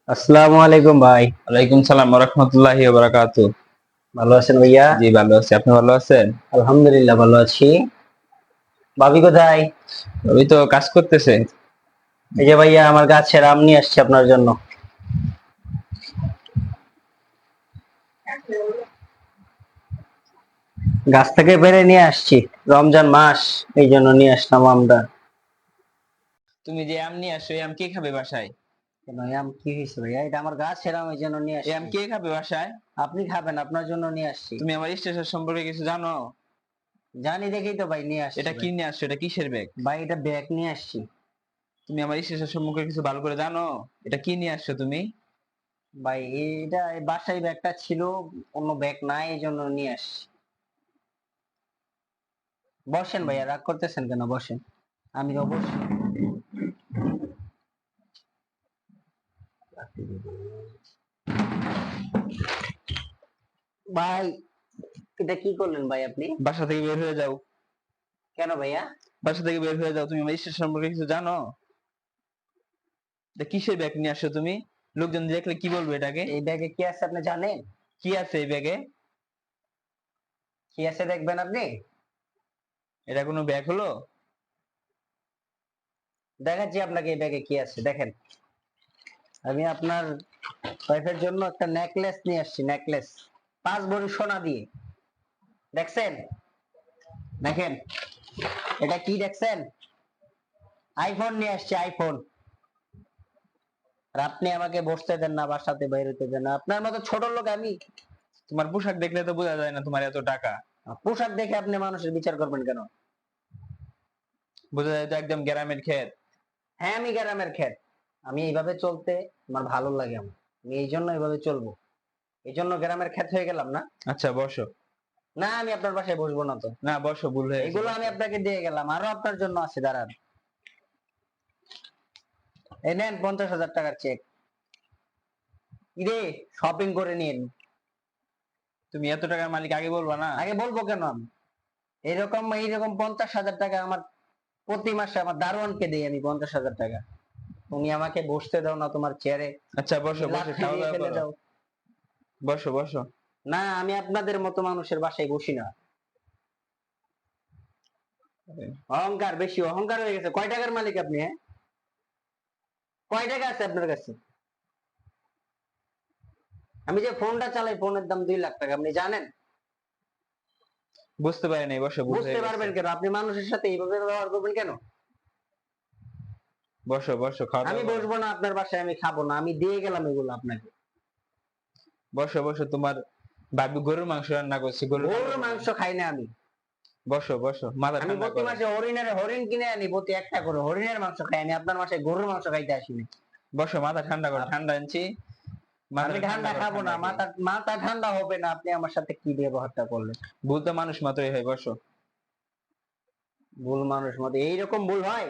আসসালামু আলাইকুম ভাই। ওয়ালাইকুম সালাম ওয়া রাহমাতুল্লাহি ওয়া বারাকাতুহু। ভালো আছেন ভাইয়া? জি ভালো আছি। আপনি ভালো আছেন? আলহামদুলিল্লাহ ভালো আছি। ভাবি কোথায়? ওই তো কাজ করতেছে। এই যে ভাইয়া আমার গাছের আম নিয়ে আসছি আপনার জন্য। গাছ থেকে পেড়ে নিয়ে আসছি। রমজান মাস, এই জন্য নিয়ে আসলাম আমটা। তুমি যে আম নিয়ে আসো, এই আম কে খাবে বাসায়? কেন এই আম কি হয়েছে ভাইয়া? এটা আমার গাছের আম, এই জন্য নিয়ে এই আম আসছি। কে খাবে বাসায়? আপনি খাবেন, আপনার জন্য নিয়ে আসছি। তুমি আমার স্টেশন সম্পর্কে কিছু জানো? জানি দেখেই তো ভাই নিয়ে আসছি এটা কি ভাই। নিয়ে আসছো? এটা কিসের ব্যাগ? ভাই এটা ব্যাগ নিয়ে আসছি। তুমি আমার স্টেশন সম্পর্কে কিছু ভালো করে জানো? এটা কি নিয়ে আসছো তুমি? ভাই এটা এই বাসায় ব্যাগটা ছিল, অন্য ব্যাগ নাই, এই জন্য নিয়ে আসছি। বসেন ভাইয়া, রাগ করতেছেন কেন? বসেন, আমি অবশ্যই। ভাই এটা কি করলেন ভাই আপনি? বাসা থেকে বের হয়ে যাও। কেন ভাইয়া? বাসা থেকে বের হয়ে যাও। তুমি আমার স্টেশন সম্পর্কে কিছু জানো? এটা কিসের ব্যাগ নিয়ে আসছো তুমি? লোকজন দেখলে কি বলবে এটাকে? এই ব্যাগে কি আছে আপনি জানেন? কি আছে এই ব্যাগে? কি আছে দেখবেন আপনি? এটা কোনো ব্যাগ হলো? দেখাচ্ছি আপনাকে এই ব্যাগে কি আছে, দেখেন। আমি আপনার ওয়াইফের জন্য একটা নেকলেস নিয়ে আসছি, নেকলেস 5 ভরি সোনা দিয়ে। দেখছেন? দেখেন, এটা কি দেখছেন? আইফোন নিয়ে আসছি, আইফোন। আর আপনি আমাকে বসতে দেন না, বাসাতে বাইরে হতে দেন না। আপনার মতো ছোট লোক আমি? তোমার পোশাক দেখলে তো বোঝা যায় না তোমার এত টাকা। পোশাক দেখে আপনি মানুষের বিচার করবেন কেন? বোঝা যায় তো একদম গ্রামের ক্ষেত। হ্যাঁ আমি গ্রামের খেত। আমি এইভাবে চলতে আমার ভালো লাগে, আমি এই জন্য এইভাবে চলবো। এই জন্য গ্রামের খেত হয়ে গেলাম না? আচ্ছা বসো। না আমি আপনার বাসায় বসবো না তো। না বসো, ভুল হয়ে গেছে, এগুলো আমি বসো। আপনাকে দিয়ে গেলাম, আরো আপনার জন্য আছে, দাঁড়ান। এই নেন 50,000 টাকার চেক। ইরে, শপিং করে নিন। তুমি এত টাকার মালিক আগে বলবা না? আগে বলবো কেন আমি? এইরকম এইরকম 50,000 টাকা আমার প্রতি মাসে আমার দারোয়ানকে দিই আমি 50,000 টাকা। তুমি আমাকে বসতে দাও না তোমার চেয়ারে? আচ্ছা তুমি বসো, বসে লাথি খাওয়া দিয়ে দাওয়া ফেলে করো। দাও। বসো বসো। না আমি আপনাদের মতো মানুষের বাসায় বসি না। অহংকার বেশি, অহংকার হয়ে গেছে। কয় টাকার মালিক আপনি? হ্যাঁ, কয় টাকা আছে আপনার কাছে? আমি যে ফোনটা চালাই, ফোনের দাম 2 লাখ টাকা, আপনি জানেন? বুঝতে পারি নাই, বসো, ভুল বুঝতে হয়ে গেছে। পারবেন কেন? আপনি মানুষের সাথে এইভাবে ব্যবহার করবেন কেন? বসো বসো, খাওয়া আমি দাওয়া করো। বসবো না আপনার বাসায়, আমি খাবো না, আমি দিয়ে গেলাম এগুলো আপনাকে। বসো বসো, তোমার ভাবি গরুর মাংস রান্না করছি, গরুর মাংস গরুর খাবো। মাংস খাই না আমি। বসো বসো, মাথা আমি ঠান্ডা প্রতি করো। মাসে হরিণ কিনে আনি, প্রতি একটা করে হরিণের মাংস খাই। আমি আপনার মাসে গরুর মাংস খাইতে আসিনি। বসো, মাথা ঠান্ডা করো, আপ- ঠান্ডা আনছি। আমি মাথাটা ঠান্ডা ঠান্ডা করো, খাবো না, ঠান্ডা খেয়ে। মাথা মাথা ঠান্ডা হবে না। আপনি আমার সাথে কি ব্যবহারটা করলেন? ভুল তো মানুষ মাত্রই হয়, বসো। ভুল মানুষ মতো এইরকম ভুল হয়?